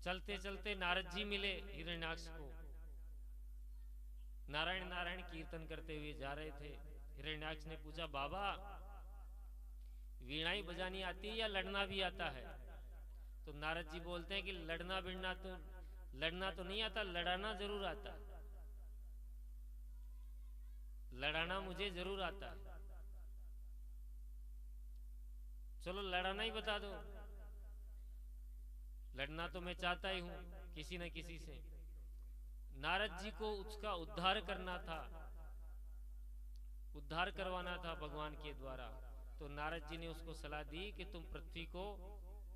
चलते चलते नारद जी मिले हिरण्याक्ष को। नारायण नारायण कीर्तन करते हुए जा रहे थे। हिरण्याक्ष ने पूछा, बाबा वीणा ही बजानी आती है या लड़ना भी आता है? तो नारद जी बोलते हैं कि लड़ना तो नहीं आता, लड़ाना जरूर आता है। लड़ाना मुझे जरूर आता है, चलो लड़ाना ही बता दो। लड़ना तो मैं चाहता ही हूं किसी न किसी से। नारद जी को उसका उद्धार करना था, उद्धार करवाना था भगवान के द्वारा। तो नारद जी ने उसको सलाह दी कि तुम पृथ्वी को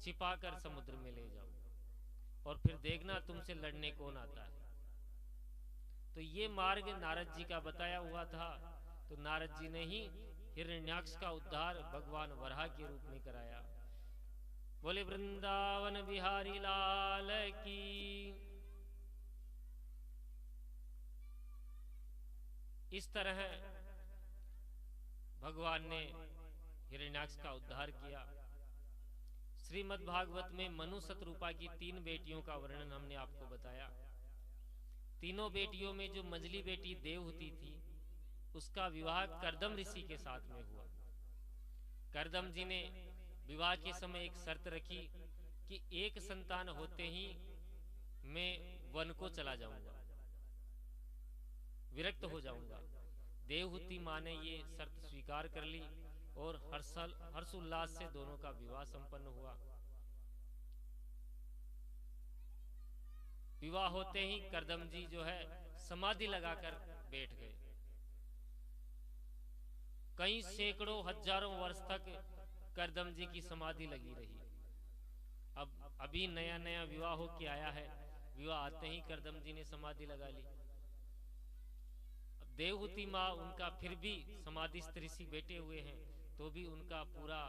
छिपाकर समुद्र में ले जाओ और फिर देखना तुमसे लड़ने कौन आता है। तो ये मार्ग नारद जी का बताया हुआ था। तो नारद जी ने ही हिरण्याक्ष का उद्धार भगवान वराह के रूप में कराया। बोले वृंदावन बिहारी लाल की। इस तरह भगवान ने हिरण्याक्ष का उद्धार किया। श्रीमद् भागवत में मनु शतरूपा की 3 बेटियों का वर्णन हमने आपको बताया। तीनों बेटियों में जो मंझली बेटी देवहूति थी, उसका विवाह कर्दम ऋषि के साथ में हुआ। कर्दम जी ने विवाह के समय एक शर्त रखी कि एक संतान होते ही मैं वन को चला जाऊंगा, विरक्त हो जाऊंगा। देवहूति मां ने ये शर्त स्वीकार कर ली और हर्षोल्लास से दोनों का विवाह संपन्न हुआ। विवाह होते ही कर्दम जी जो है समाधि लगाकर बैठ गए। कई सैकड़ों हजारों वर्ष तक कर्दम जी की समाधि लगी रही। अब अभी नया नया विवाह हो के आया है, विवाह आते ही कर्दम जी ने समाधि लगा ली। अब देवहूति माँ उनका फिर भी समाधिस्थ ऋषि बैठे हुए हैं, तो भी उनका पूरा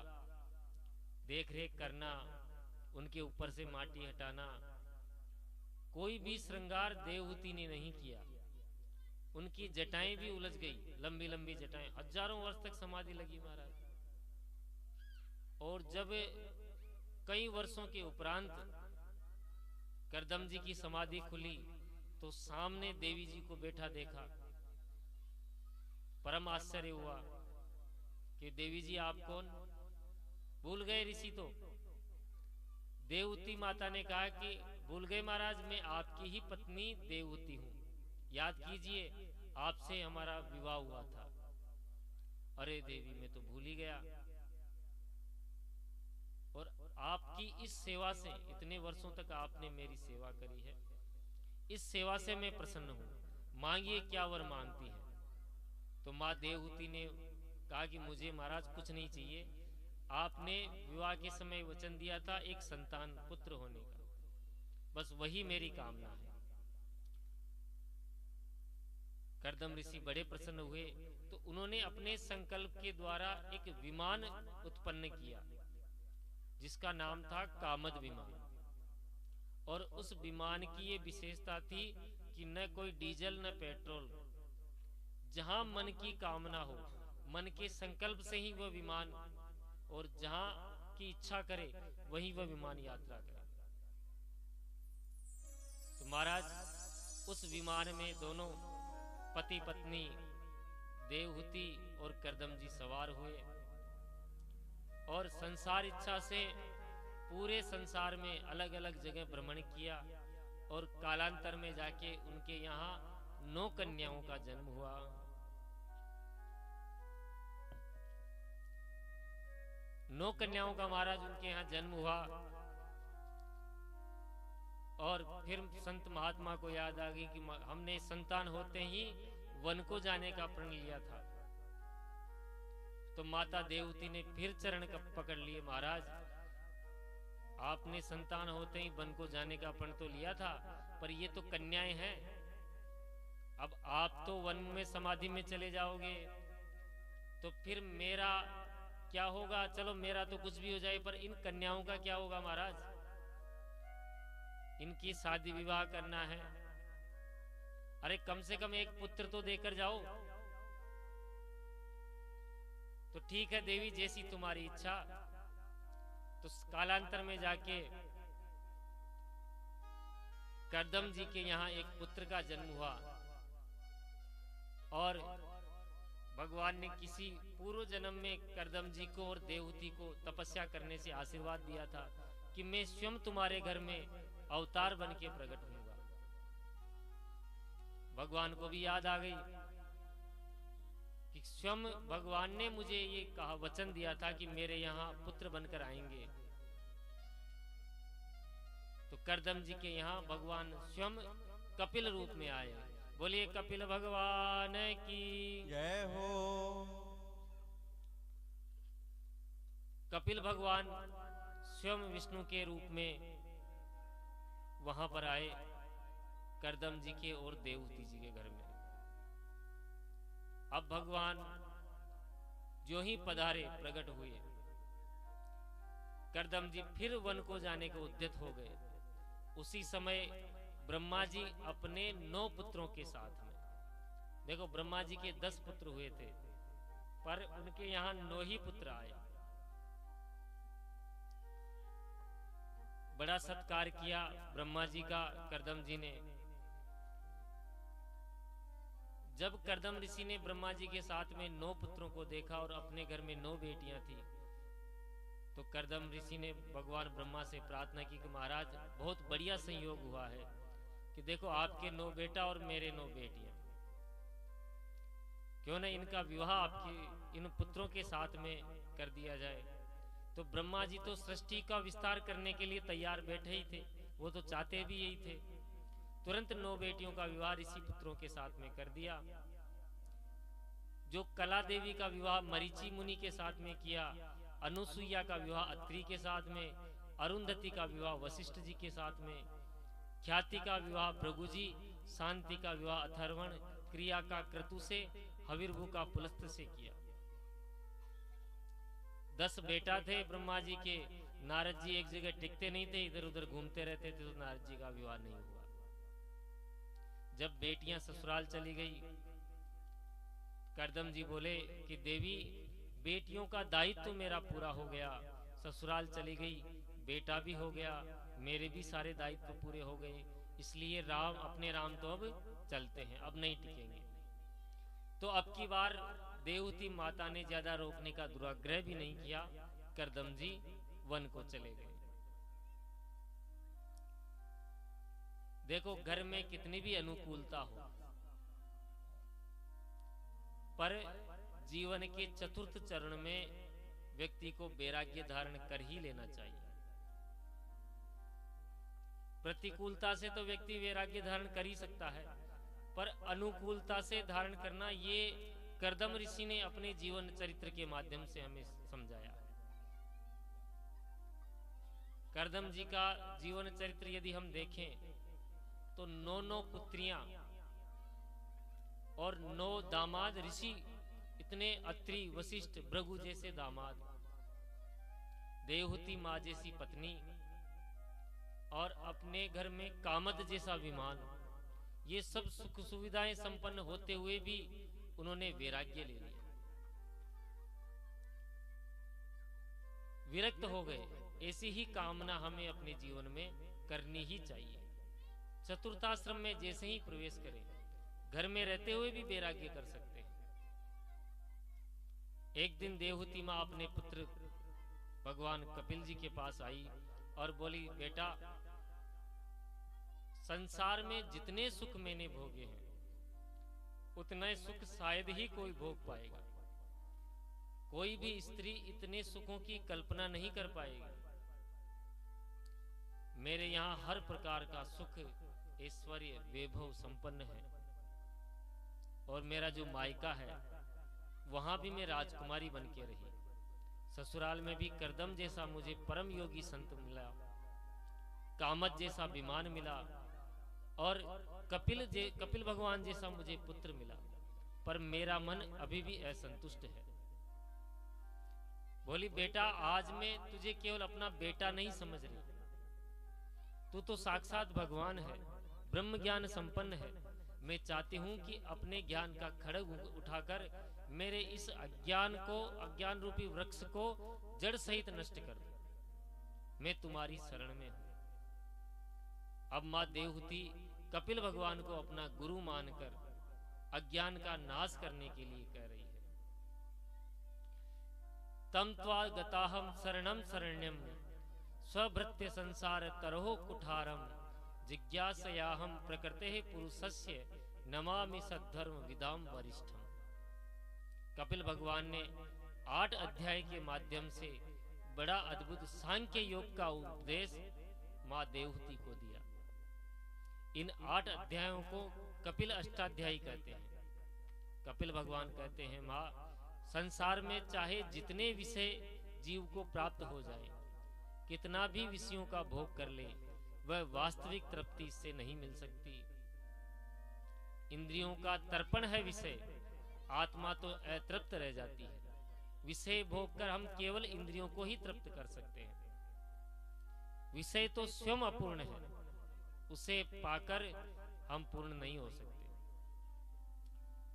देख रेख करना, उनके ऊपर से माटी हटाना, कोई भी श्रृंगार देवहूति ने नहीं किया। उनकी जटाएं भी उलझ गई, लंबी लंबी जटाएं, हजारों वर्ष तक समाधि लगी महाराज। और जब कई वर्षों के उपरांत कर्दम जी की समाधि खुली तो सामने देवी जी को बैठा देखा। परम आश्चर्य हुआ कि देवी जी आप कौन? भूल गए ऋषि तो। देवहूति माता ने कहा कि भूल गए महाराज, मैं आपकी ही पत्नी देवहूति हूं, याद कीजिए आपसे हमारा विवाह हुआ था। अरे देवी मैं तो भूल ही गया, और आपकी इस सेवा से, इतने वर्षों तक आपने मेरी सेवा करी है, इस सेवा से मैं प्रसन्न हूं, मांगिए क्या वर मांगती है। तो माँ देवहूति ने कहा कि मुझे महाराज कुछ नहीं चाहिए, आपने विवाह के समय वचन दिया था एक संतान पुत्र होने का, बस वही मेरी कामना है। कर्दम ऋषि बड़े प्रसन्न हुए तो उन्होंने अपने संकल्प के द्वारा एक विमान उत्पन्न किया जिसका नाम था कामद विमान। और उस विमान की ये विशेषता थी कि न कोई डीजल न पेट्रोल, जहां मन की कामना हो, मन के संकल्प से ही वह विमान, और जहां की इच्छा करे वहीं वह विमान यात्रा करे। तो महाराज उस विमान में दोनों पति पत्नी देवहूति और कर्दम जी सवार हुए और संसार इच्छा से पूरे संसार में अलग अलग जगह भ्रमण किया। और कालांतर में जाके उनके यहाँ 9 कन्याओं का जन्म हुआ। नौ कन्याओं का महाराज उनके यहाँ जन्म हुआ। और फिर संत महात्मा को याद आ गई कि हमने संतान होते ही वन को जाने का प्रण लिया था। तो माता देवहूति ने फिर चरण पकड़ लिए, महाराज आपने संतान होते ही वन को जाने का प्रण तो लिया था, पर ये तो कन्याएं हैं, अब आप तो वन में समाधि में चले जाओगे तो फिर मेरा क्या होगा? चलो मेरा तो कुछ भी हो जाए, पर इन कन्याओं का क्या होगा महाराज? इनकी शादी विवाह करना है, अरे कम से कम एक पुत्र तो देकर जाओ। तो ठीक है देवी, जैसी तुम्हारी इच्छा। तो कालांतर में जाके करदम जी के यहाँ एक पुत्र का जन्म हुआ और भगवान ने किसी पूर्व जन्म में करदम जी को और देवहूति को तपस्या करने से आशीर्वाद दिया था कि मैं स्वयं तुम्हारे घर में अवतार बन के प्रकट होऊंगा। भगवान को भी याद आ गई कि स्वयं भगवान ने मुझे ये कहा, वचन दिया था कि मेरे यहाँ पुत्र बनकर आएंगे। तो करदम जी के यहाँ भगवान स्वयं कपिल रूप में आए। बोलिए कपिल भगवान की जय हो। कपिल भगवान स्वयं विष्णु के रूप में वहां पर आए करदम जी के और देवहूति जी के घर में। अब भगवान जो ही पधारे प्रकट हुए, करदम जी फिर वन को जाने को उद्यत हो गए। उसी समय ब्रह्मा जी अपने 9 पुत्रों के साथ में, देखो ब्रह्मा जी के 10 पुत्र हुए थे पर उनके यहाँ 9 ही पुत्र आए। बड़ा सत्कार किया ब्रह्मा जी का करदम जी ने। जब करदम ऋषि ने ब्रह्मा जी के साथ में 9 पुत्रों को देखा और अपने घर में 9 बेटियां थी, तो करदम ऋषि ने भगवान ब्रह्मा से प्रार्थना की कि महाराज बहुत बढ़िया संयोग हुआ है कि देखो आपके 9 बेटा और मेरे 9 बेटियां, क्यों न इनका विवाह आपके इन पुत्रों के साथ में कर दिया जाए। तो ब्रह्मा जी तो सृष्टि का विस्तार करने के लिए तैयार बैठे ही थे, वो तो चाहते भी यही थे। तुरंत 9 बेटियों का विवाह ऋषि पुत्रों के साथ में कर दिया। जो कला देवी का विवाह मरीचि मुनि के साथ में किया, अनुसुईया का विवाह अत्रि के साथ में, अरुंधति का विवाह वशिष्ठ जी के साथ में, ख्याति का विवाह भृगु जी, शांति का विवाह अथर्वण, क्रिया का क्रतु से, हविर्भु का पुलस्त से किया। 10 बेटा थे ब्रह्मा जी के। नारद जी एक जगह टिकते नहीं थे, इधर उधर घूमते रहते थे, तो नारद जी का विवाह नहीं हुआ। जब बेटियां ससुराल चली गई, करदम जी बोले कि देवी बेटियों का दायित्व मेरा पूरा हो गया, ससुराल चली गई, बेटा भी हो गया, मेरे भी सारे दायित्व पूरे हो गए, इसलिए अपने राम तो अब चलते हैं, अब नहीं टिकेंगे। तो अब की बार देवहूति माता ने ज्यादा रोकने का दुराग्रह भी नहीं किया, करदम जी वन को चले गए। देखो घर में कितनी भी अनुकूलता हो, पर जीवन के चतुर्थ चरण में व्यक्ति को वैराग्य धारण कर ही लेना चाहिए। प्रतिकूलता से तो व्यक्ति वैराग्य धारण कर ही सकता है, पर अनुकूलता से धारण करना, ये करदम ऋषि ने अपने जीवन चरित्र के माध्यम से हमें समझाया। करदम जी का जीवन चरित्र यदि हम देखें तो 9 पुत्रियां और 9 दामाद ऋषि, इतने अत्रि वशिष्ठ भृगु जैसे दामाद, देवहूति माँ जैसी पत्नी, और अपने घर में कामद जैसा विमान, ये सब सुख सुविधाएं संपन्न होते हुए भी उन्होंने वैराग्य ले लिया, विरक्त हो गए। ऐसी ही कामना हमें अपने जीवन में करनी ही चाहिए। चतुर्थाश्रम में जैसे ही प्रवेश करें, घर में रहते हुए भी वैराग्य कर सकते हैं। एक दिन देवहूति माँ अपने पुत्र भगवान कपिल जी के पास आई और बोली, बेटा संसार में जितने सुख मैंने भोगे हैं उतने सुख शायद ही कोई भोग पाएगा। कोई भी स्त्री इतने सुखों की कल्पना नहीं कर पाएगी। मेरे यहाँ हर प्रकार का सुख, ऐश्वर्य, वैभव संपन्न है, और मेरा जो मायका है वहां भी मैं राजकुमारी बन के रही। ससुराल में भी करदम जैसा मुझे परम योगी संत मिला, कामत जैसा विमान मिला, और कपिल भगवान जैसा मुझे पुत्र मिला, पर मेरा मन अभी भी असंतुष्ट है। बोली, बेटा आज मैं तुझे केवल अपना बेटा नहीं समझ रही, तू तो साक्षात भगवान है, ब्रह्म ज्ञान संपन्न है। मैं चाहती हूं कि अपने ज्ञान का खड़ग उठाकर मेरे इस अज्ञान रूपी वृक्ष को जड़ सहित नष्ट कर दे। मैं तुम्हारी शरण में हूं। अब माँ देवहूति कपिल भगवान को अपना गुरु मानकर अज्ञान का नाश करने के लिए कह रही है। तम त्वा गताहम शरणम शरण्यम स्वभृत्य संसार तरहो कुठारम जिज्ञासयाहम प्रकृते पुरुषस्य नमामि सद्धर्म विदाम वरिष्ठम। कपिल भगवान ने 8 अध्याय के माध्यम से बड़ा अद्भुत सांख्य योग का उपदेश माँ देवहूति को दिया। इन 8 अध्यायों को कपिल अष्टाध्यायी कहते हैं। कपिल भगवान कहते हैं, माँ संसार में चाहे जितने विषय जीव को प्राप्त हो जाए, कितना भी विषयों का भोग कर ले, वह वास्तविक तृप्ति इससे नहीं मिल सकती। इंद्रियों का तर्पण है विषय, आत्मा तो अतृप्त रह जाती है। विषय भोग कर हम केवल इंद्रियों को ही तृप्त कर सकते हैं। विषय तो स्वयं अपूर्ण है, उसे पाकर हम पूर्ण नहीं हो सकते।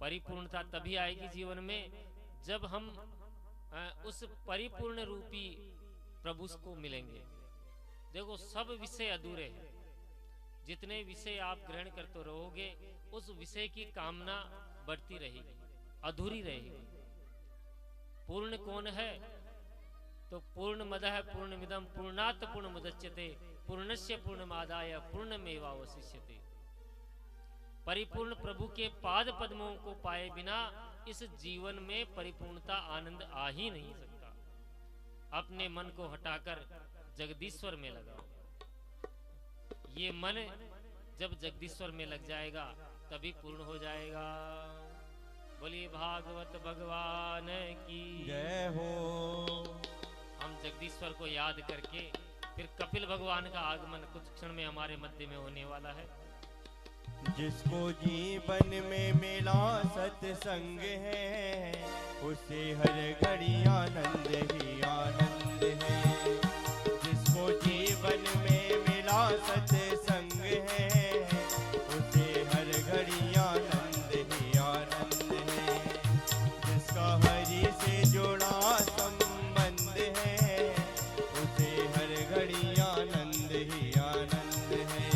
परिपूर्णता तभी आएगी जीवन में जब हम उस परिपूर्ण रूपी प्रभु को मिलेंगे। देखो, सब विषय अधूरे हैं। जितने विषय आप ग्रहण करते रहोगे, उस विषय की कामना बढ़ती रहेगी, अधूरी रहेगी। पूर्ण कौन है? तो पूर्ण मदः पूर्णमिदं पूर्णात् पूर्णमुदच्यते पूर्णस्य पूर्णमादाय पूर्णमेवावशिष्यते। परिपूर्ण प्रभु के पाद पद्मों को पाए बिना इस जीवन में परिपूर्णता, आनंद आ ही नहीं सकता। अपने मन को हटाकर जगदीश्वर में लगाओ। ये मन जब जगदीश्वर में लग जाएगा तभी पूर्ण हो जाएगा। बोलिए भागवत भगवान की जय हो। हम जगदीश्वर को याद करके फिर कपिल भगवान का आगमन कुछ क्षण में हमारे मध्य में होने वाला है। जिसको जीवन में मिला सत्संग है, उसे हर घड़ी आनंद ही आनंद है। जिसको जीवन में मिला सत्संग है, उसे हर घड़ी आनंद ही आनंद है। जिसका हरि से जुड़ा संबंध है, उसे हर घड़ी आनंद ही आनंद है।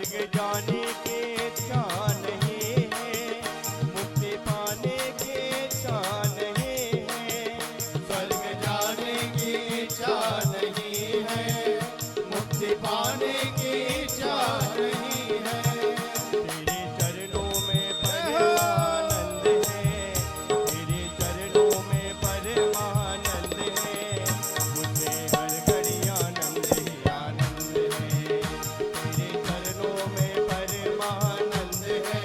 स्वर्ग जाने की इच्छा नहीं है, मुक्ति पाने की इच्छा नहीं है। स्वर्ग जाने की इच्छा नहीं है, मुक्ति पाने की इच्छा नहीं है। तेरे चरणों में परमानंद है, तेरे चरणों में परमानंद है, मुझे हर घड़ी आनंद ही आनंद है। तेरे चरणों में परमानंद है,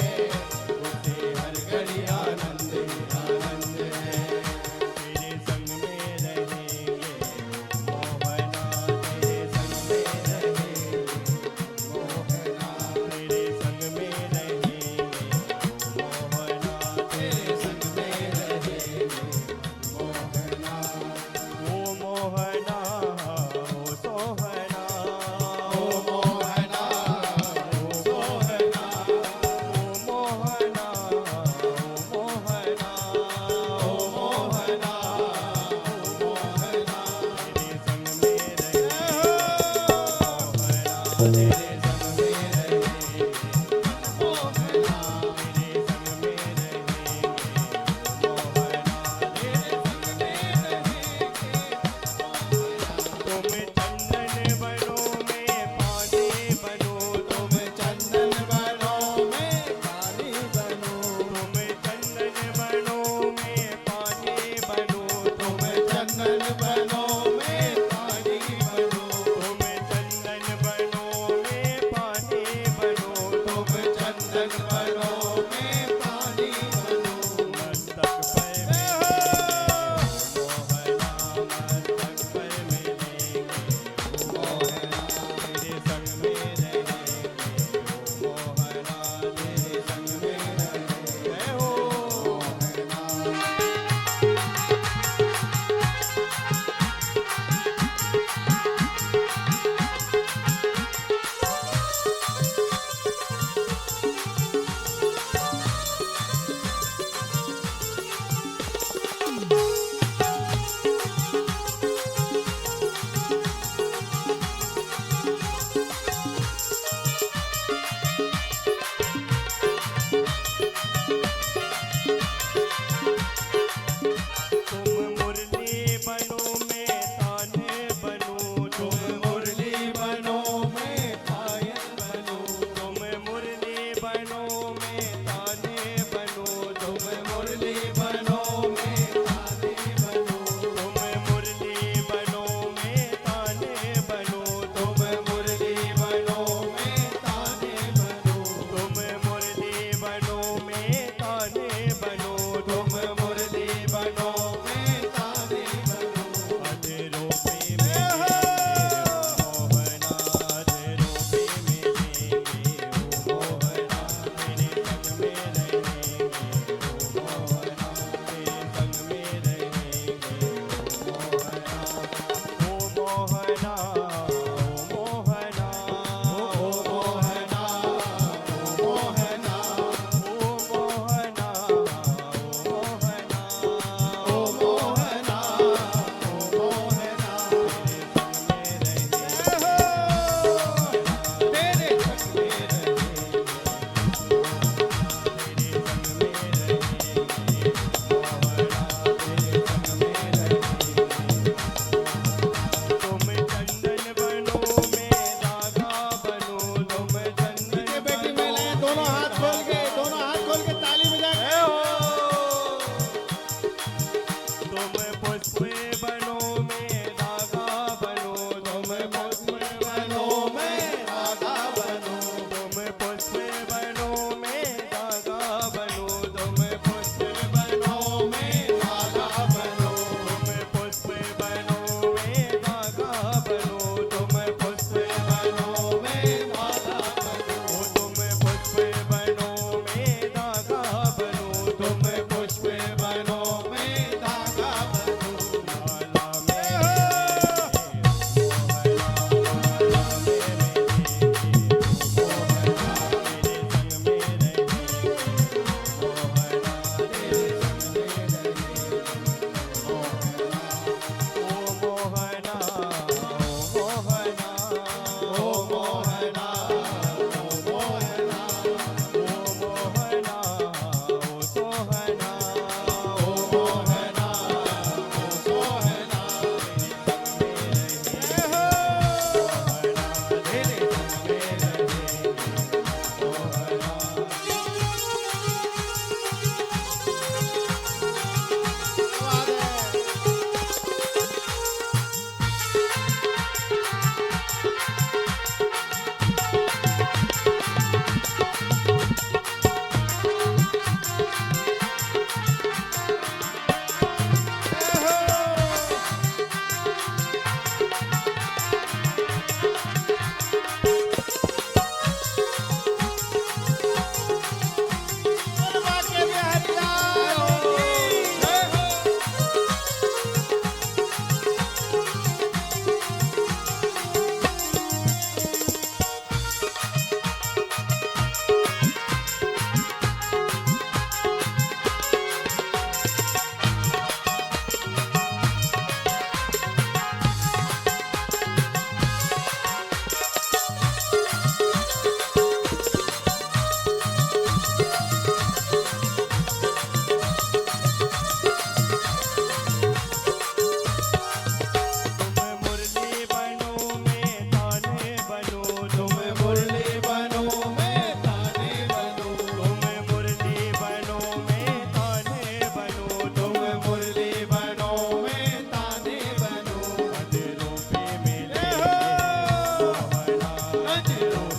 मुझे हर घड़ी आनंद ही आनंद है। तेरे संग में रहेंगे मोहना, तेरे संग में रहेंगे मोहना, तेरे संग में रहेंगे मोहना, तेरे संग में रहेंगे मोहना। ओ मोहना ओ सोहना, ओ मोहना ओ सोहना, ओ मोहना ओ मोहना, ओ मोहना ओ मोहना। तेरे संग में रहेंगे मोहना, तेरे संग में रहेंगे मोहना तेरे संग में रहेंगे मोहना, तेरे संग में रहेंगे तुम चंदन वनों में पानी बनो, तुम चंदन वनों में पानी बनो, तुम चंदन वनों में पानी बनो, तुम चंदन वनों में पानी बनो, तुम चंदन वनों में पानी बनो, तुम चंदन वनों में पानी बनो। मस्तक पर मिलेंगे मोहना, मस्तक पर मिलेंगे मोहना, तेरे संग में रहेंगे मोहना, तेरे संग में रहेंगे हो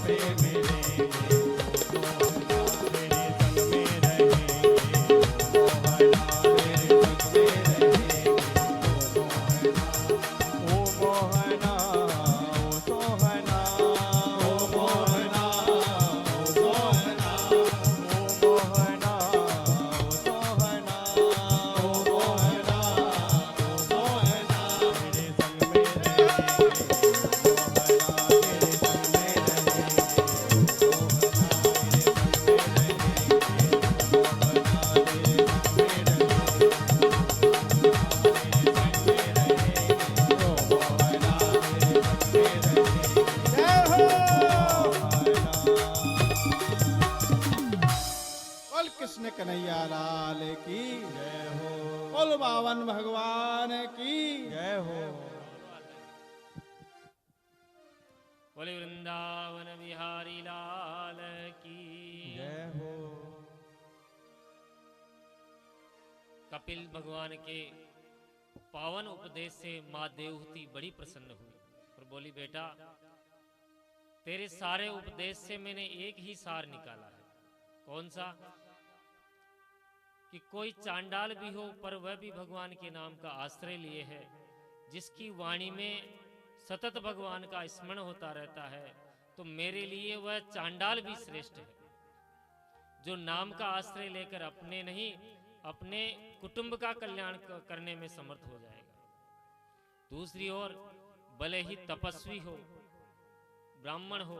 पे मिलेंगे तेरे संग में रहेंगे ओ मोहना तेरे संग में रहेंगे ओ मोहना ओ सोहना ओ मोहना ओ सोहना ओ मोहना ओ सोहना ओ मोहना ओ सोहना तेरे संग में रहेंगे बोल कृष्ण कन्हैया लाल की जय हो बोल बावन भगवान की जय हो बोले वृंदावन बिहारी लाल की जय हो कपिल भगवान के पावन उपदेश से माँ देवहूति बड़ी प्रसन्न हुई और बोली, बेटा तेरे सारे उपदेश से मैंने एक ही सार निकाला है। कौन सा? कि कोई चांडाल भी हो पर वह भी भगवान के नाम का आश्रय लिए है, जिसकी वाणी में सतत भगवान का स्मरण होता रहता है, तो मेरे लिए वह चांडाल भी श्रेष्ठ है, जो नाम का आश्रय लेकर अपने नहीं अपने कुटुंब का कल्याण करने में समर्थ हो जाएगा। दूसरी ओर भले ही तपस्वी हो, ब्राह्मण हो,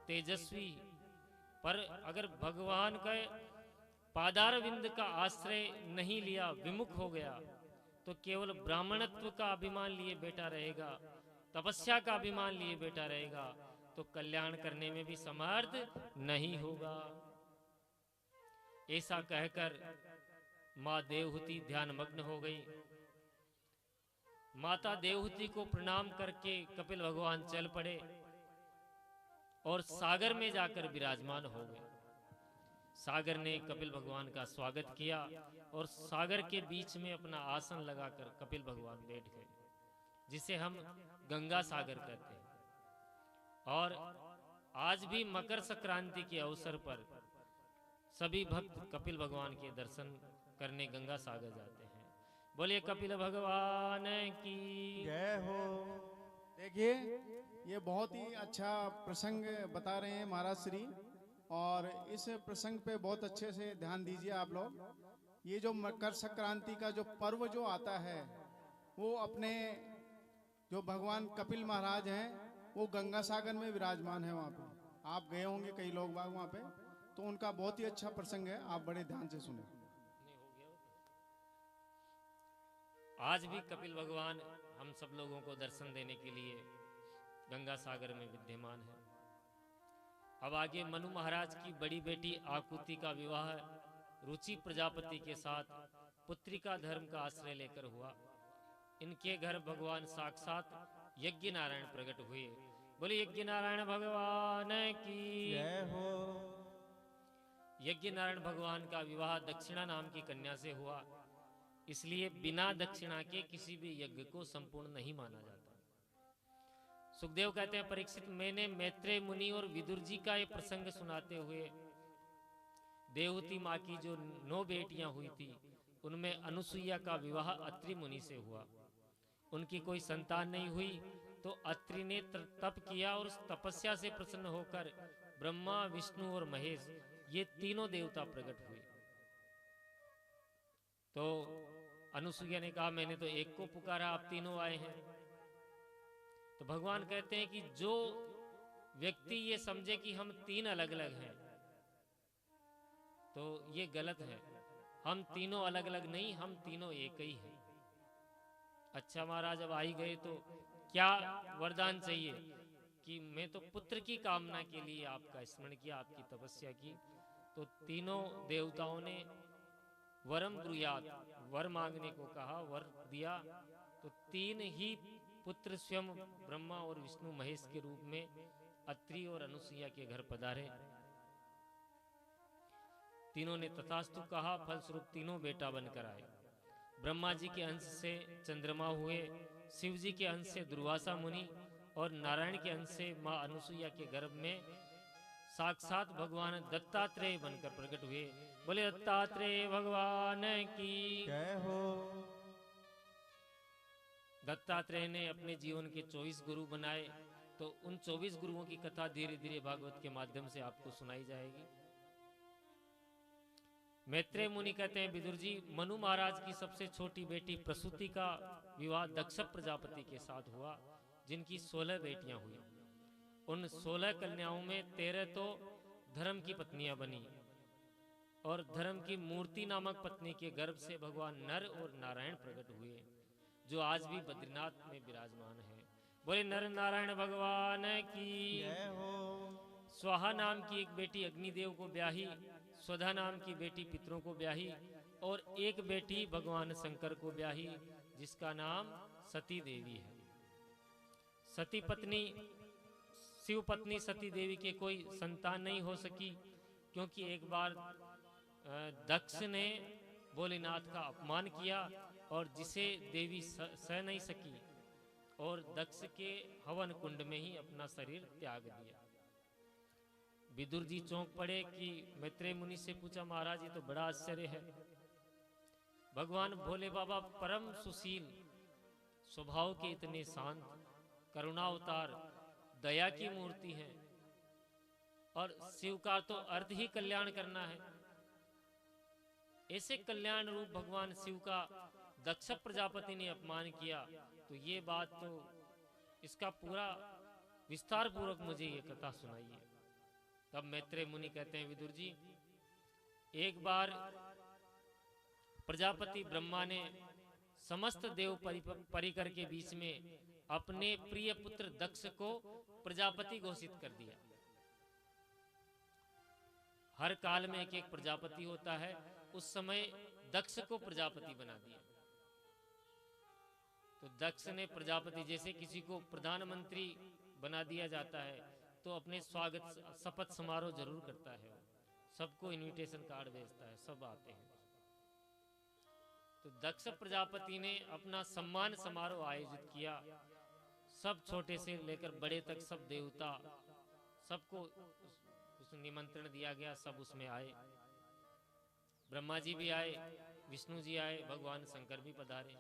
तेजस्वी, पर अगर भगवान का पादारविंद का आश्रय नहीं लिया, विमुख हो गया, तो केवल ब्राह्मणत्व का अभिमान लिए बैठा रहेगा, तपस्या का अभिमान लिए बैठा रहेगा, तो कल्याण करने में भी समर्थ नहीं होगा। ऐसा कहकर माँ देवहूति ध्यान मग्न हो गई। माता देवहूति को प्रणाम करके कपिल भगवान चल पड़े और सागर में जाकर विराजमान हो गए। सागर ने कपिल भगवान का स्वागत किया और सागर के बीच में अपना आसन लगाकर कपिल भगवान बैठ गए, जिसे हम गंगा सागर कहते हैं। और आज भी मकर संक्रांति के अवसर पर सभी भक्त कपिल भगवान के दर्शन करने गंगा सागर जाते हैं। बोलिए कपिल भगवान की जय हो देखिए ये बहुत ही अच्छा प्रसंग बता रहे हैं महाराज श्री, और इस प्रसंग पे बहुत अच्छे से ध्यान दीजिए आप लोग। ये जो मकर संक्रांति का जो पर्व जो आता है, वो अपने जो भगवान कपिल महाराज हैं वो गंगा सागर में विराजमान है। वहाँ पे आप गए होंगे कई लोग बाग वहाँ पे, तो उनका बहुत ही अच्छा प्रसंग है, आप बड़े ध्यान से सुने। आज भी कपिल भगवान हम सब लोगों को दर्शन देने के लिए गंगा सागर में विद्यमान है। अब आगे मनु महाराज की बड़ी बेटी आकुति का विवाह रुचि प्रजापति के साथ पुत्रिका धर्म का आश्रय लेकर हुआ। इनके घर भगवान साक्षात यज्ञ नारायण प्रकट हुए। बोले यज्ञ नारायण भगवान की जय हो यज्ञ नारायण भगवान का विवाह दक्षिणा नाम की कन्या से हुआ, इसलिए बिना दक्षिणा के किसी भी यज्ञ को संपूर्ण नहीं माना जाता। सुखदेव कहते हैं, परीक्षित मैंने मैत्रेय मुनि और विदुर जी का ये प्रसंग सुनाते हुए देवहूति माँ की जो 9 बेटियां हुई थी, उनमें अनुसुईया का विवाह अत्रि मुनि से हुआ। उनकी कोई संतान नहीं हुई, तो अत्रि ने तप किया और उस तपस्या से प्रसन्न होकर ब्रह्मा, विष्णु और महेश ये तीनों देवता प्रकट हुए। तो अनुसुईया ने कहा, मैंने तो एक को पुकारा, आप तीनों आए हैं। तो भगवान कहते हैं कि जो व्यक्ति ये समझे कि हम 3 अलग अलग हैं, तो ये गलत है। हम तीनों अलग अलग नहीं, हम तीनों एक ही हैं। अच्छा महाराज, अब आई गए तो क्या वरदान चाहिए? कि मैं तो पुत्र की कामना के लिए आपका स्मरण किया, आपकी तपस्या की। तो तीनों देवताओं ने वरम ब्रूयात, वर मांगने को कहा, वर दिया। तो 3 ही पुत्र स्वयं ब्रह्मा और विष्णु महेश के रूप में अत्रि और अनुसुईया के घर पधारे। तीनों ने तथास्तु कहा, फलस्वरूप तीनों बेटा बनकर आए। ब्रह्मा जी के अंश से चंद्रमा हुए, शिव जी के अंश से दुर्वासा मुनि और नारायण के अंश से माँ अनुसुईया के गर्भ में साक्षात भगवान दत्तात्रेय बनकर प्रकट हुए। बोले दत्तात्रेय भगवान की जय हो। दत्तात्रेय ने अपने जीवन के 24 गुरु बनाए, तो उन 24 गुरुओं की कथा धीरे धीरे भागवत के माध्यम से आपको सुनाई जाएगी। मैत्रेय मुनि कहते हैं, विदुर जी, मनु महाराज की सबसे छोटी बेटी प्रसूति का विवाह दक्ष प्रजापति के साथ हुआ, जिनकी 16 बेटियां हुई। उन 16 कन्याओं में 13 तो धर्म की पत्नियां बनी, और धर्म की मूर्ति नामक पत्नी के गर्भ से भगवान नर और नारायण प्रकट हुए, जो आज भी बद्रीनाथ में विराजमान है। बोले नर नारायण भगवान की जय हो। स्वाहा नाम की एक बेटी अग्निदेव को ब्याही, स्वधा नाम की बेटी पितरों को ब्याही, और एक बेटी भगवान शंकर को ब्याही, जिसका नाम सती देवी है। सती पत्नी शिव पत्नी सती देवी के कोई संतान नहीं हो सकी, क्योंकि एक बार दक्ष ने भोलेनाथ का अपमान किया, और जिसे देवी सह नहीं सकी, और दक्ष के हवन कुंड में ही अपना शरीर त्याग दिया। विदुर जी चौंक पड़े कि मैत्रेय मुनि से पूछा, महाराज ये तो बड़ा आश्चर्य है। भगवान भोले बाबा परम सुशील स्वभाव के, इतने शांत, करुणावतार, दया की मूर्ति है, और शिव का तो अर्थ ही कल्याण करना है। ऐसे कल्याण रूप भगवान शिव का दक्ष प्रजापति ने अपमान किया, तो ये बात तो इसका पूरा विस्तार पूर्वक मुझे ये कथा सुनाइए। तब मैत्रेय मुनि कहते हैं, विदुर जी, एक बार प्रजापति ब्रह्मा ने समस्त देव परिकर के बीच में अपने प्रिय पुत्र दक्ष को प्रजापति घोषित कर दिया। हर काल में एक एक प्रजापति होता है, उस समय दक्ष को प्रजापति बना दिया। तो दक्ष ने प्रजापति, जैसे किसी को प्रधानमंत्री बना दिया जाता है तो अपने स्वागत शपथ समारोह जरूर करता है, सबको इनविटेशन कार्ड भेजता है, सब आते हैं। तो दक्ष प्रजापति ने अपना सम्मान समारोह आयोजित किया। सब छोटे से लेकर बड़े तक सब देवता, सबको उस निमंत्रण दिया गया, सब उसमें आए। ब्रह्मा जी भी आए, विष्णु जी आए, भगवान शंकर भी पधारे।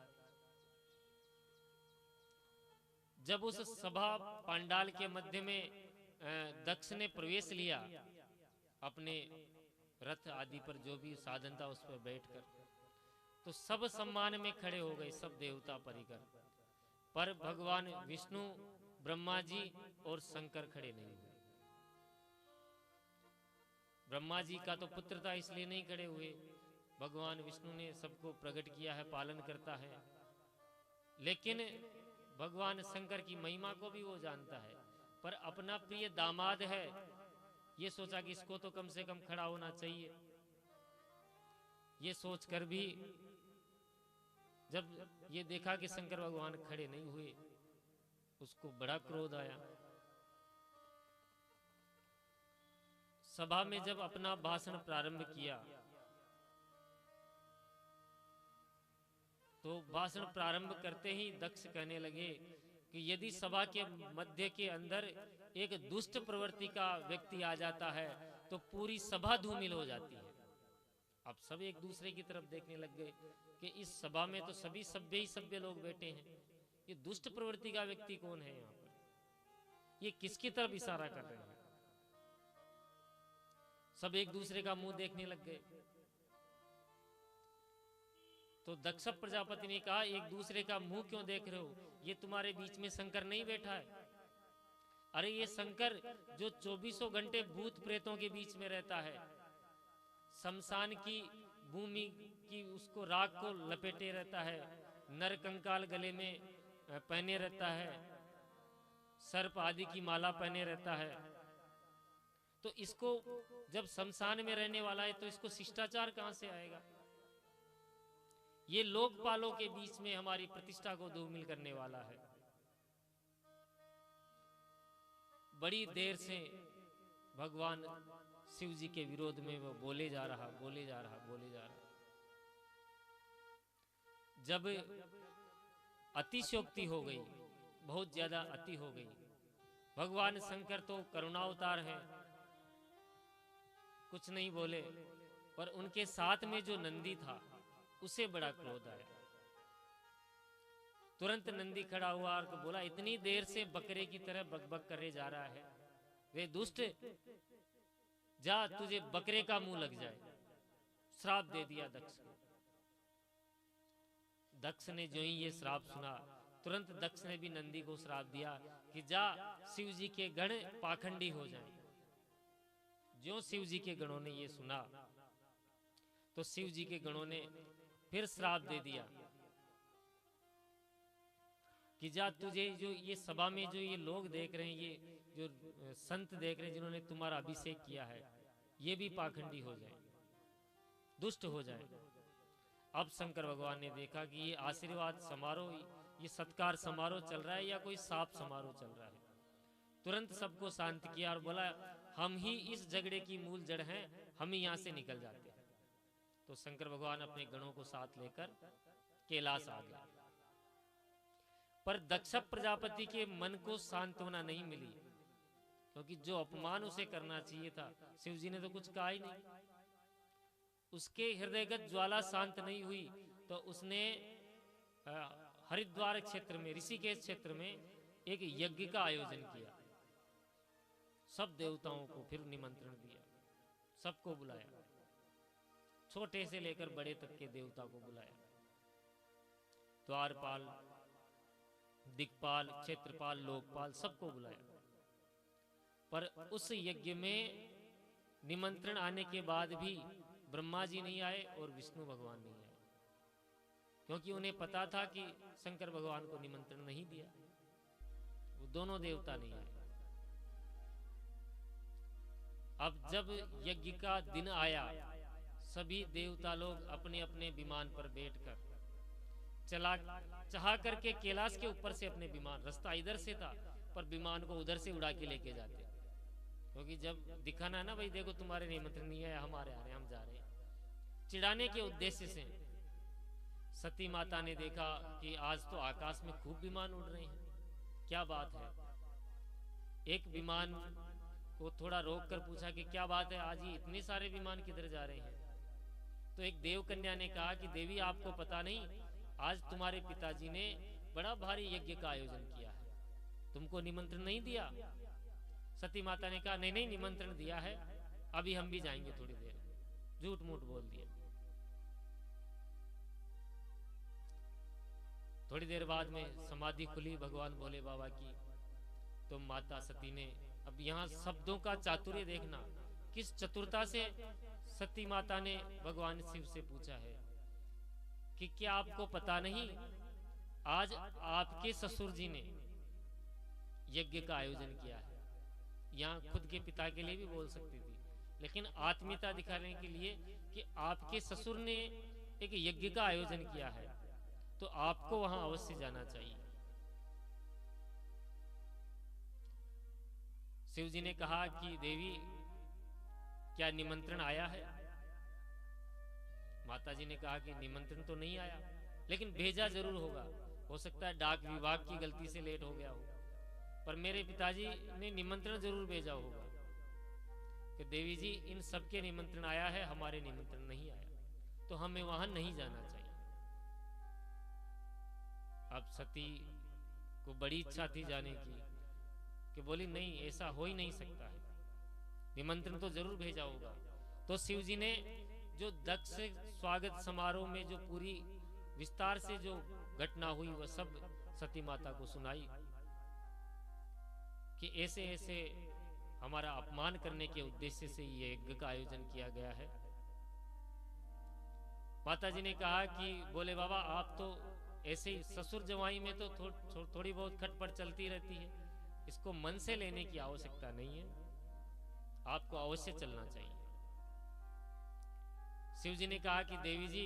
जब उस सभा पांडाल के मध्य में दक्ष ने प्रवेश लिया, अपने रथ आदि पर जो भी साधन था उस पर बैठकर, तो सब सम्मान में खड़े हो गए, सब देवता परिकर, पर भगवान विष्णु, ब्रह्मा जी और शंकर खड़े नहीं हुए। ब्रह्मा जी का तो पुत्र था इसलिए नहीं खड़े हुए, भगवान विष्णु ने सबको प्रकट किया है, पालन करता है, लेकिन भगवान शंकर की महिमा को भी वो जानता है, पर अपना प्रिय दामाद है, ये सोचा कि इसको तो कम से कम खड़ा होना चाहिए। ये सोचकर भी जब ये देखा कि शंकर भगवान खड़े नहीं हुए, उसको बड़ा क्रोध आया। सभा में जब अपना भाषण प्रारंभ किया, तो भाषण प्रारंभ करते ही दक्ष कहने लगे कि यदि सभा के मध्य के अंदर एक दुष्ट प्रवृत्ति का व्यक्ति आ जाता है तो पूरी सभा धूमिल हो जाती है। अब सब एक दूसरे की तरफ देखने लग गए कि इस सभा में तो सभी सभ्य ही सभ्य लोग बैठे हैं, ये दुष्ट प्रवृत्ति का व्यक्ति कौन है यहाँ पर, ये किसकी तरफ इशारा कर रहे हैं। सब एक दूसरे का मुंह देखने लग गए। तो दक्ष प्रजापति ने कहा, एक दूसरे का मुंह क्यों देख रहे हो, ये तुम्हारे बीच में शंकर नहीं बैठा है। अरे ये शंकर जो 24 घंटे भूत प्रेतों के बीच में रहता है, शमशान की भूमि की उसको राख को लपेटे रहता है, नर कंकाल गले में पहने रहता है, सर्प आदि की माला पहने रहता है, तो इसको जब शमशान में रहने वाला है तो इसको शिष्टाचार कहां से आएगा। ये लोकपालों के बीच में हमारी प्रतिष्ठा को धूमिल करने वाला है। बड़ी देर से भगवान शिव जी के विरोध में वो बोले जा रहा। जब अतिशयोक्ति हो गई, बहुत ज्यादा अति हो गई, भगवान शंकर तो करुणावतार हैं, कुछ नहीं बोले, पर उनके साथ में जो नंदी था उसे बड़ा क्रोध आया। तुरंत नंदी खड़ा हुआ और बोला, इतनी देर से बकरे की तरह बकबक करे जा रहा है, वे दुष्ट, जा तुझे बकरे का मुंह लग जाए। श्राप दे दिया दक्ष को। दक्ष ने जो ही ये श्राप सुना, तुरंत दक्ष ने भी नंदी को श्राप दिया कि जा शिव जी के गण पाखंडी हो जाएं। जो शिव जी के गणों ने ये सुना तो शिव जी के गणों ने फिर श्राप दे दिया कि जा तुझे जो ये सभा में जो ये लोग देख रहे हैं, ये जो संत देख रहे हैं जिन्होंने तुम्हारा अभिषेक किया है, ये भी पाखंडी हो जाए, दुष्ट हो जाए। अब शंकर भगवान ने देखा कि ये आशीर्वाद समारोह, ये सत्कार समारोह चल रहा है या कोई साप समारोह चल रहा है। तुरंत सबको शांत किया और बोला, हम ही इस झगड़े की मूल जड़ हैं, हम ही यहाँ से निकल जाते हैं। तो शंकर भगवान अपने गणों को साथ लेकर कैलाश आ गए। पर दक्ष प्रजापति के मन को सांत्वना नहीं मिली, क्योंकि जो अपमान उसे करना चाहिए था शिव जी ने तो कुछ कहा ही नहीं। उसके हृदयगत ज्वाला शांत नहीं हुई तो उसने हरिद्वार क्षेत्र में, ऋषिकेश क्षेत्र में एक यज्ञ का आयोजन किया। सब देवताओं को फिर निमंत्रण दिया, सबको बुलाया, छोटे से लेकर बड़े तक के देवता को बुलाया। द्वारपाल, दिक्पाल, क्षेत्रपाल, लोकपाल, सबको बुलाया। पर उस यज्ञ में निमंत्रण आने के बाद भी ब्रह्मा जी नहीं आए और विष्णु भगवान नहीं आए, क्योंकि उन्हें पता था कि शंकर भगवान को निमंत्रण नहीं दिया। वो दोनों देवता नहीं आए। अब जब यज्ञ का दिन आया, सभी देवता लोग अपने अपने विमान पर बैठकर चाह करके कैलाश के ऊपर से अपने विमान, रास्ता इधर से था पर विमान को उधर से उड़ा के लेके जाते, क्योंकि जब दिखाना ना, भाई देखो तुम्हारे निमंत्रण नहीं है, हमारे आ रहे, हम जा रहे हैं, चिढ़ाने के उद्देश्य से। सती माता ने देखा कि आज तो आकाश में खूब विमान उड़ रहे हैं, क्या बात है। एक विमान को थोड़ा रोक कर पूछा कि क्या बात है, आज ये इतने सारे विमान किधर जा रहे हैं। तो एक देव कन्या ने कहा कि देवी आपको पता नहीं, आज तुम्हारे पिताजी ने बड़ा भारी यज्ञ का आयोजन किया है, तुमको निमंत्रण नहीं दिया। सती माता ने कहा नहीं नहीं, निमंत्रण दिया है, अभी हम भी जाएंगे थोड़ी देर। झूठ मूठ बोल दिया। थोड़ी देर बाद में समाधि खुली भगवान भोले बाबा की। तो माता सती ने, अब यहाँ शब्दों का चातुर्य देखना, किस चतुरता से सती माता ने भगवान शिव से पूछा है कि क्या आपको पता नहीं, आज आपके ससुर जी ने यज्ञ का आयोजन किया है। यहाँ खुद के पिता के लिए भी बोल सकती थी, लेकिन आत्मीयता दिखाने के लिए कि आपके ससुर ने एक यज्ञ का आयोजन किया है, तो आपको वहां अवश्य जाना चाहिए। शिव जी ने कहा कि देवी क्या निमंत्रण आया है। माता जी ने कहा कि निमंत्रण तो नहीं आया, लेकिन भेजा जरूर होगा, हो सकता है डाक विभाग की गलती से लेट हो गया हो, पर मेरे पिताजी ने निमंत्रण जरूर भेजा होगा कि देवी जी इन सबके निमंत्रण आया है, हमारे निमंत्रण नहीं आया, तो हमें वहां नहीं जाना चाहिए। अब सती को बड़ी इच्छा थी जाने की, कि बोली नहीं, ऐसा हो ही नहीं सकता है, निमंत्रण तो जरूर भेजा होगा। तो शिव जी ने जो दक्ष स्वागत समारोह में जो पूरी विस्तार से जो घटना हुई वह सब सती माता को सुनाई कि ऐसे ऐसे हमारा अपमान करने के उद्देश्य से ये यज्ञ का आयोजन किया गया है। माता जी ने कहा कि बोले बाबा आप तो ऐसे ही ससुर जवाई में तो थोड़ी बहुत खटपट चलती रहती है, इसको मन से लेने की आवश्यकता नहीं है, आपको अवश्य चलना चाहिए। शिव जी ने कहा कि देवी जी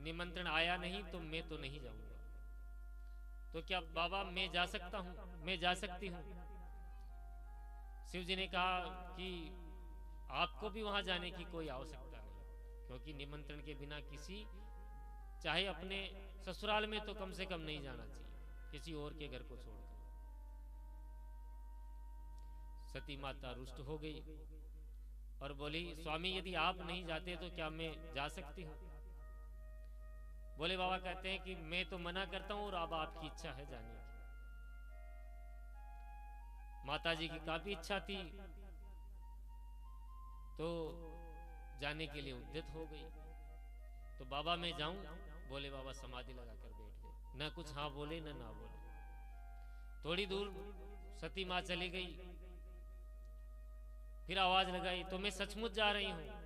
निमंत्रण आया नहीं तो मैं तो नहीं जाऊंगा, तो क्या बाबा मैं जा सकता हूं, मैं जा सकती हूं। शिव जी ने कहा कि आपको भी वहां जाने की कोई आवश्यकता नहीं, क्योंकि निमंत्रण के बिना किसी, चाहे अपने ससुराल में, तो कम से कम नहीं जाना चाहिए, किसी और के घर को छोड़कर। सती माता रुष्ट हो गई और बोली, स्वामी यदि आप नहीं जाते तो क्या मैं जा सकती हूँ? भोले बाबा कहते हैं कि मैं तो मना करता हूँ और अब आपकी इच्छा है जाने की। माता जी की काफी इच्छा थी तो जाने के लिए उद्यत हो गई। तो बाबा मैं जाऊं? भोले बाबा समाधि लगाकर बैठ गए, न कुछ हाँ बोले न ना बोले। थोड़ी दूर सती माँ चली गई, फिर आवाज लगाई, तो मैं सचमुच जा रही हूं।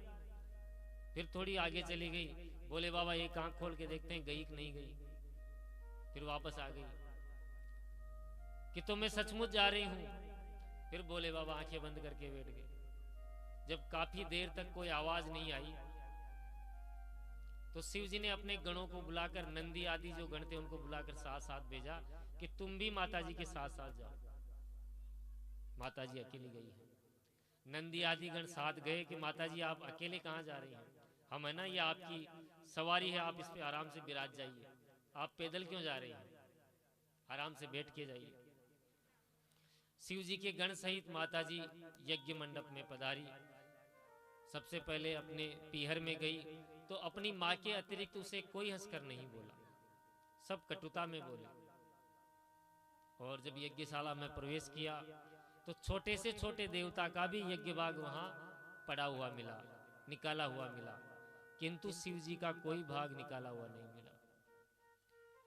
फिर थोड़ी आगे चली गई, बोले बाबा एक आंख खोल के देखते हैं गई कि नहीं गई। फिर वापस आ गई कि तो मैं सचमुच जा रही हूं। फिर बोले बाबा आंखें बंद करके बैठ गए। जब काफी देर तक कोई आवाज नहीं आई तो शिव जी ने अपने गणों को बुलाकर, नंदी आदि जो गण थे उनको बुलाकर साथ साथ भेजा कि तुम भी माता जी के साथ साथ जाओ। माता जी अकेली गई है। नंदी आदि गण साथ गए कि माता जी आप अकेले कहाँ जा रही हैं? हम है ना, ये आपकी सवारी है, आप इस पे आराम से विराज जाइए। आप पैदल क्यों जा रही हैं? आराम से बैठ के जाइए। शिव जी के गण सहित माता जी यज्ञ मंडप में पधारी। सबसे पहले अपने पीहर में गई तो अपनी माँ के अतिरिक्त उसे कोई हंसकर नहीं बोला, सब कटुता में बोले। और जब यज्ञशाला में प्रवेश किया तो छोटे से छोटे देवता का भी यज्ञ भाग वहां पड़ा हुआ मिला, निकाला हुआ मिला, किंतु शिव जी का कोई भाग निकाला हुआ नहीं मिला।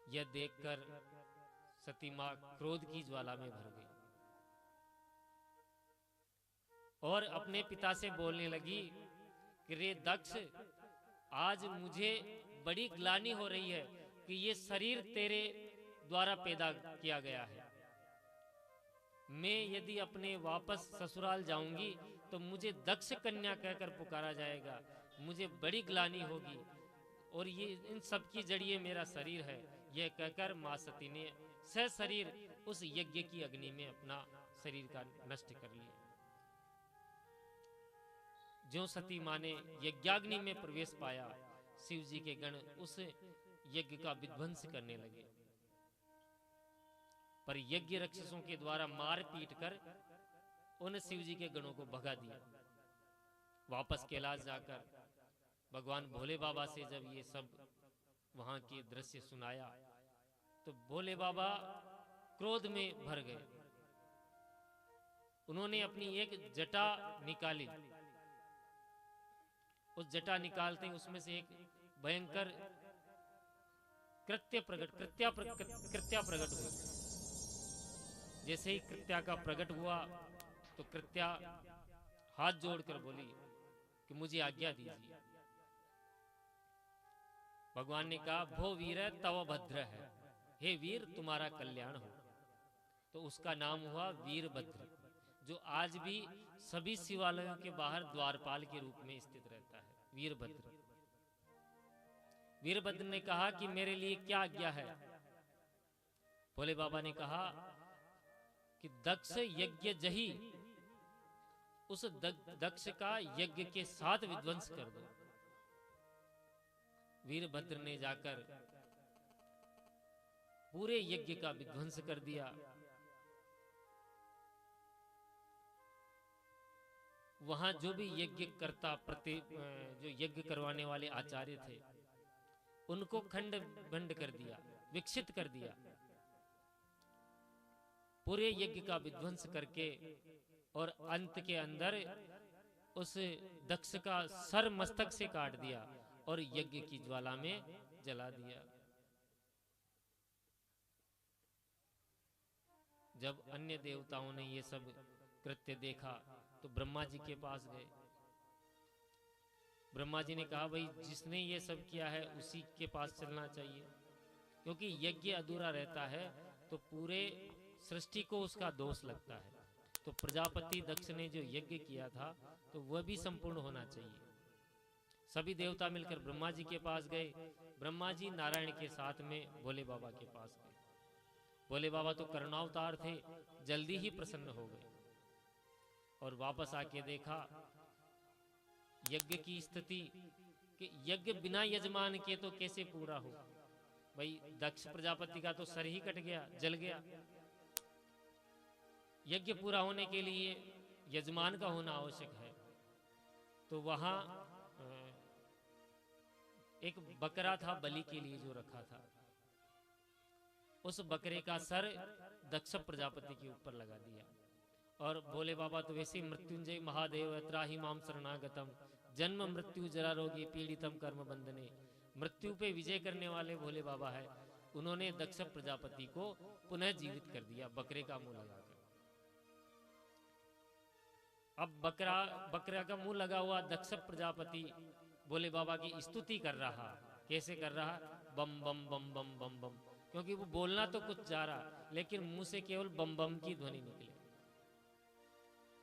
यह देखकर सती मां क्रोध की ज्वाला में भर गई और अपने पिता से बोलने लगी कि रे दक्ष, आज मुझे बड़ी ग्लानि हो रही है कि ये शरीर तेरे द्वारा पैदा किया गया है। मैं यदि अपने वापस ससुराल जाऊंगी तो मुझे दक्ष कन्या कहकर पुकारा जाएगा, मुझे बड़ी ग्लानि होगी और ये इन सब की जड़िए मेरा शरीर है। यह कहकर मां सती ने सशरीर उस यज्ञ की अग्नि में अपना शरीर का नष्ट कर लिया। ज्यों सती मां ने यज्ञाग्नि में प्रवेश पाया, शिव जी के गण उस यज्ञ का विध्वंस करने लगे, पर यज्ञ राक्षसों के द्वारा मार पीट कर उन शिव जी के गणों को भगा दिया। वापस कैलाश जाकर भगवान भोले बाबा से जब ये सब वहां के दृश्य सुनाया तो भोले बाबा क्रोध में भर गए। उन्होंने अपनी एक जटा निकाली। उस जटा निकालते ही उसमें से एक भयंकर कृत्या प्रकट हुआ। जैसे ही कृत्या का प्रकट हुआ तो कृत्या हाथ जोड़कर बोली कि मुझे आज्ञा दीजिए। भगवान ने कहा, भो वीर तव भद्र है, हे वीर तुम्हारा कल्याण हो। तो उसका नाम हुआ वीरभद्र, जो आज भी सभी शिवालयों के बाहर द्वारपाल के रूप में स्थित रहता है। वीरभद्र। वीरभद्र ने कहा कि मेरे लिए क्या आज्ञा है? भोले बाबा ने कहा कि दक्ष यज्ञ जही, उस दक्ष का यज्ञ के साथ विध्वंस कर दो। वीरभद्र ने जाकर पूरे यज्ञ का विध्वंस कर दिया। वहां जो भी यज्ञ करता, जो यज्ञ करवाने वाले आचार्य थे, उनको खंड भंड कर दिया, विक्षित कर दिया। पूरे यज्ञ का विध्वंस करके और अंत के अंदर उस दक्ष का सर मस्तक से काट दिया और यज्ञ की ज्वाला में जला दिया। जब अन्य देवताओं ने ये सब कृत्य देखा तो ब्रह्मा जी के पास गए। ब्रह्मा जी ने कहा, भाई जिसने ये सब किया है उसी के पास चलना चाहिए, क्योंकि यज्ञ अधूरा रहता है तो पूरे सृष्टि को उसका दोष लगता है। तो प्रजापति दक्ष ने जो यज्ञ किया था तो वह भी संपूर्ण होना चाहिए। सभी देवता मिलकर ब्रह्मा जी के पास गए। ब्रह्मा जी नारायण के साथ में भोले बाबा के पास गए। भोले बाबा तो करुणावतार थे, जल्दी ही प्रसन्न हो गए और वापस आके देखा यज्ञ की स्थिति कि यज्ञ बिना यजमान के तो कैसे पूरा हो। भाई दक्ष प्रजापति का तो सर ही कट गया, जल गया। यज्ञ पूरा होने के लिए यजमान का होना आवश्यक है। तो वहां एक बकरा था बलि के लिए जो रखा था, उस बकरे का सर दक्ष प्रजापति के ऊपर लगा दिया। और भोले बाबा तो वैसे ही मृत्युंजय महादेव त्राहि माम शरणागतम, जन्म मृत्यु जरा रोगी पीड़ितम कर्म बंधने, मृत्यु पे विजय करने वाले भोले बाबा है। उन्होंने दक्ष प्रजापति को पुनः जीवित कर दिया बकरे का मुंह लगाकर। अब बकरा का मुंह लगा हुआ दक्ष प्रजापति भोले बाबा की स्तुति कर रहा। कैसे कर रहा? बम बम बम बम बम बम, क्योंकि वो बोलना तो कुछ जा रहा लेकिन मुंह से केवल बम बम की ध्वनि निकले।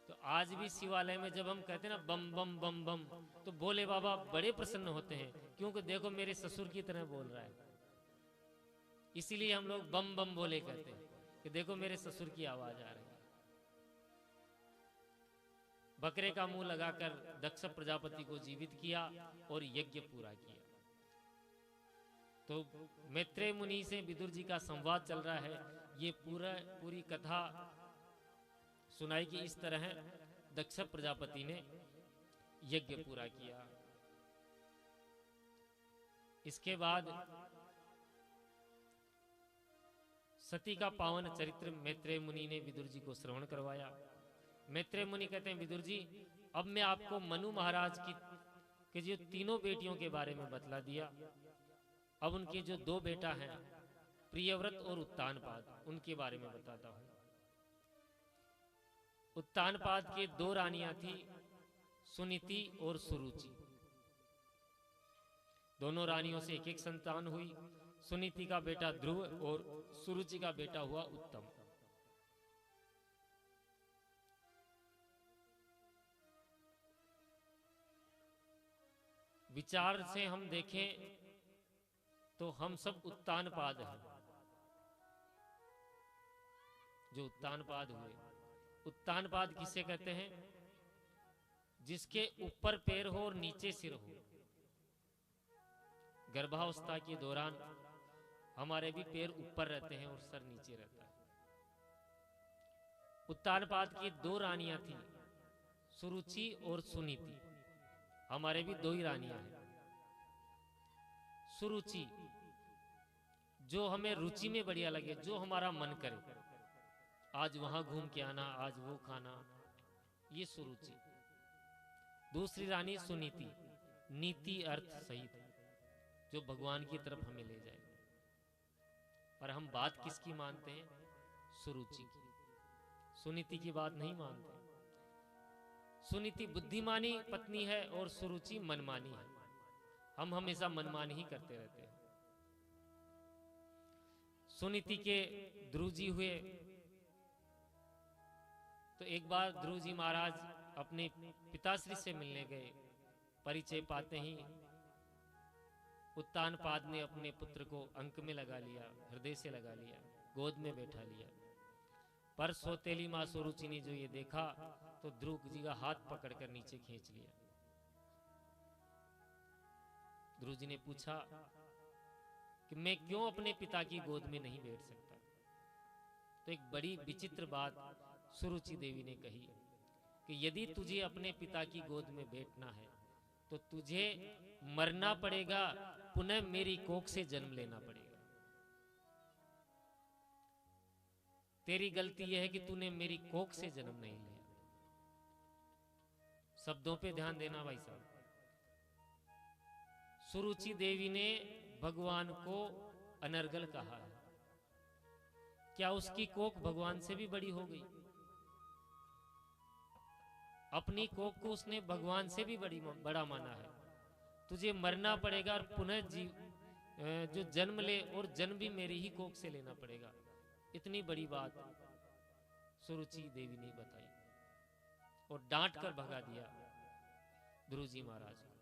तो आज भी शिवालय में जब हम कहते हैं ना बम बम बम बम, तो भोले बाबा बड़े प्रसन्न होते हैं, क्योंकि देखो मेरे ससुर की तरह बोल रहा है। इसीलिए हम लोग बम बम बोले कहते हैं कि देखो मेरे ससुर की आवाज आ रही है। बकरे का मुंह लगाकर दक्ष प्रजापति को जीवित किया और यज्ञ पूरा किया। तो मैत्रेय मुनि से विदुर जी का संवाद चल रहा है। ये पूरी कथा सुनाई कि इस तरह दक्ष प्रजापति ने यज्ञ पूरा किया। इसके बाद सती का पावन चरित्र मैत्रेय मुनि ने विदुर जी को श्रवण करवाया। मैत्रेय मुनि कहते हैं विदुर जी, अब मैं आपको मनु महाराज की जो तीनों बेटियों के बारे में बतला दिया। अब उनके जो दो बेटा हैं प्रियव्रत और उत्तानपाद, उनके बारे में बताता हूं। उत्तानपाद के दो रानियां थी, सुनीति और सुरुचि। दोनों रानियों से एक एक संतान हुई। सुनीति का बेटा ध्रुव और सुरुचि का बेटा हुआ उत्तम। विचार से हम देखें तो हम सब उत्तानपाद हैं। जो उत्तानपाद हुए, उत्तानपाद किसे कहते हैं? जिसके ऊपर पैर हो और नीचे सिर हो। गर्भावस्था के दौरान हमारे भी पैर ऊपर रहते हैं और सर नीचे रहता है। उत्तानपाद की दो रानियां थी, सुरुचि और सुनीति। हमारे भी दो ही रानियां हैं। सुरुचि, जो हमें रुचि में बढ़िया लगे, जो हमारा मन करे, आज वहां घूम के आना, आज वो खाना, ये सुरुचि। दूसरी रानी सुनीति, नीति अर्थ सहित, जो भगवान की तरफ हमें ले जाए। और हम बात किसकी मानते हैं? सुरुचि की। सुनीति की बात नहीं मानते। सुनीति बुद्धिमानी पत्नी है और सुरुचि मनमानी है। हम हमेशा मनमानी ही करते रहते हैं। सुनीति के ध्रुव जी हुए, तो एक बार ध्रुव जी महाराज अपने पिताश्री से मिलने गए। परिचय पाते ही उत्तानपाद ने अपने पुत्र को अंक में लगा लिया, हृदय से लगा लिया, गोद में बैठा लिया। पर सौतेली मां सुरुचि ने जो ये देखा तो ध्रुव जी का हाथ पकड़कर नीचे खींच लिया। ध्रुव जी ने पूछा कि मैं क्यों अपने पिता की गोद में नहीं बैठ सकता? तो एक बड़ी विचित्र बात सुरुचि देवी ने कही कि यदि तुझे अपने पिता की गोद में बैठना है तो तुझे मरना पड़ेगा, पुनः मेरी कोख से जन्म लेना पड़ेगा। तेरी गलती यह है कि तूने मेरी कोख से जन्म नहीं लिया। शब्दों पे ध्यान देना भाई साहब। सुरुचि देवी ने भगवान को अनर्गल कहा है। क्या उसकी कोख भगवान से भी बड़ी हो गई? अपनी कोख को उसने भगवान से भी बड़ा माना है। तुझे मरना पड़ेगा और पुनः जो जन्म ले, और जन्म भी मेरी ही कोख से लेना पड़ेगा। इतनी बड़ी बात सुरुचि देवी ने बताई और डांट कर भगा दिया ध्रुव जी महाराज को।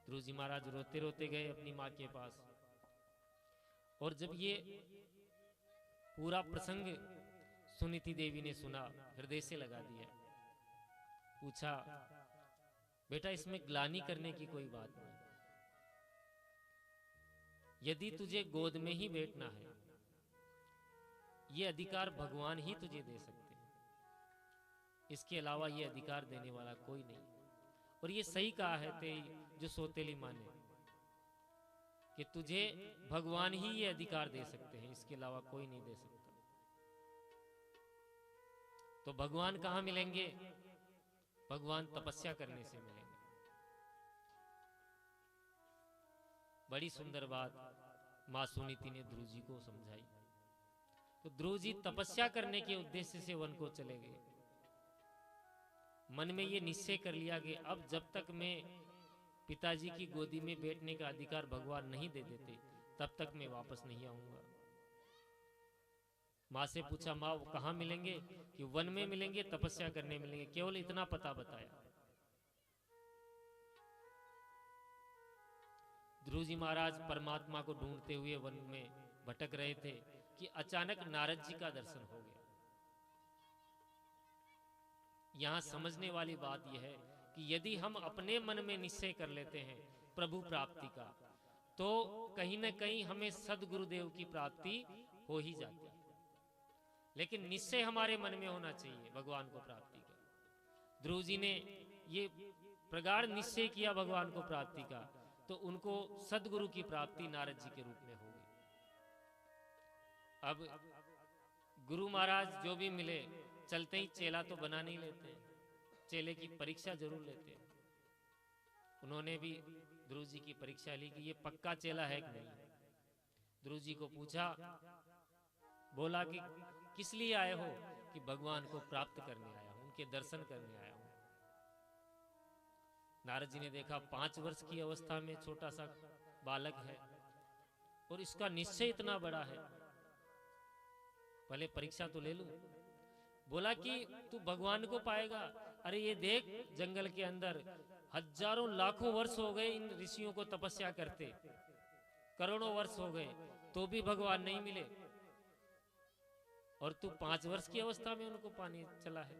ध्रुव जी महाराज रोते रोते गए अपनी मां के पास। और जब ये पूरा प्रसंग सुनीति देवी ने सुना, हृदय से लगा दिया। पूछा, बेटा इसमें ग्लानि करने की कोई बात नहीं। यदि तुझे गोद में ही बैठना है, ये अधिकार भगवान ही तुझे दे सकते हैं। इसके अलावा ये अधिकार देने वाला कोई नहीं। और ये सही कहा है ते जो सोतेली माने कि तुझे भगवान ही ये अधिकार दे सकते हैं, इसके अलावा कोई नहीं दे सकता। तो भगवान कहाँ मिलेंगे? भगवान तपस्या करने से मिलेंगे। बड़ी सुंदर बात मां सुनीति ने ध्रुव जी को समझाई। तो ध्रुव जी तपस्या करने के उद्देश्य से वन को चले गए। मन में ये निश्चय कर लिया कि अब जब तक मैं पिताजी की गोदी में बैठने का अधिकार भगवान नहीं दे देते तब तक मैं वापस नहीं आऊंगा। माँ से पूछा, माँ वो कहाँ मिलेंगे? कि वन में मिलेंगे, तपस्या करने मिलेंगे। केवल इतना पता बताया। ध्रुव जी महाराज परमात्मा को ढूंढते हुए वन में भटक रहे थे कि अचानक नारद जी का दर्शन हो गया। यहां समझने वाली बात यह है कि यदि हम अपने मन में निश्चय कर लेते हैं प्रभु प्राप्ति का, तो कहीं न कहीं हमें सदगुरुदेव की प्राप्ति हो ही जाती है। लेकिन निश्चय हमारे मन में होना चाहिए भगवान को प्राप्ति का। ध्रुव जी ने ये प्रगाढ़ निश्चय किया भगवान को प्राप्ति का, तो उनको सदगुरु की प्राप्ति नारद जी के रूप में हो गई। अब गुरु महाराज जो भी मिले चलते ही चेला तो बना नहीं लेते, चेले की परीक्षा जरूर लेते हैं। उन्होंने भी ध्रुव जी की परीक्षा ली कि ये पक्का चेला है कि नहीं। ध्रुव जी को पूछा, बोला कि किस लिए आए हो? कि भगवान को प्राप्त करने आया हूं, उनके दर्शन करने आया हूं। नारद जी ने देखा 5 वर्ष की अवस्था में छोटा सा बालक है और इसका निश्चय इतना बड़ा है, पहले परीक्षा तो ले लूं। बोला कि तू भगवान को पाएगा। अरे ये देख, जंगल के अंदर हजारों लाखों वर्ष हो गए इन ऋषियों को तपस्या करते, करोड़ों वर्ष हो गए तो भी भगवान नहीं मिले, और तू 5 वर्ष की अवस्था में उनको पाने चला है।